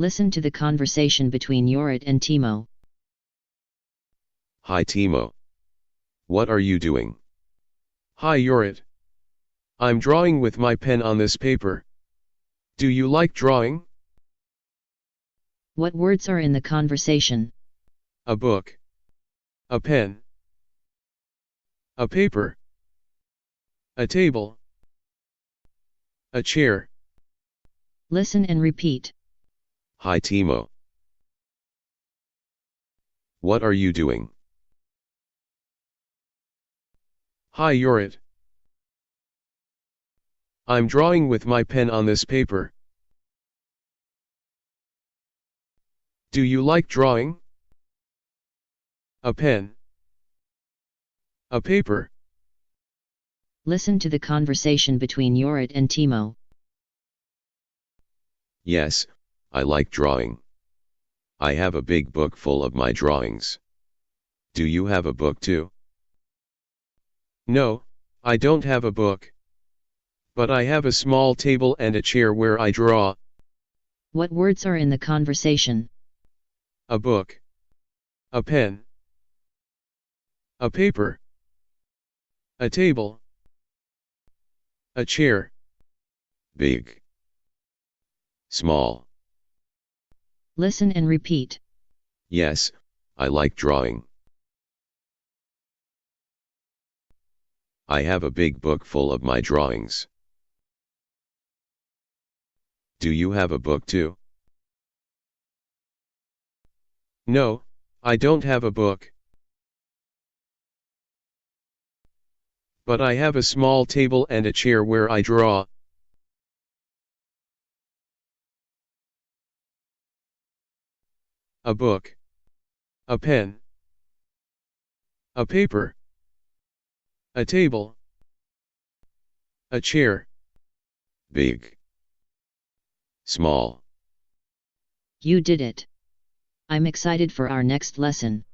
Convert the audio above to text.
Listen to the conversation between Yorit and Timo. Hi Timo. What are you doing? Hi Yorit. I'm drawing with my pen on this paper. Do you like drawing? What words are in the conversation? A book. A pen. A paper. A table. A chair. Listen and repeat. Hi Timo. What are you doing? Hi Yorit. I'm drawing with my pen on this paper. Do you like drawing? A pen. A paper. Listen to the conversation between Yorit and Timo. Yes, I like drawing. I have a big book full of my drawings. Do you have a book too? No, I don't have a book. But I have a small table and a chair where I draw. What words are in the conversation? A book. A pen. A paper. A table. A chair. Big. Small. Listen and repeat. Yes, I like drawing. I have a big book full of my drawings. Do you have a book too? No, I don't have a book. But I have a small table and a chair where I draw. A book. A pen. A paper. A table. A chair. Big. Small. You did it. I'm excited for our next lesson.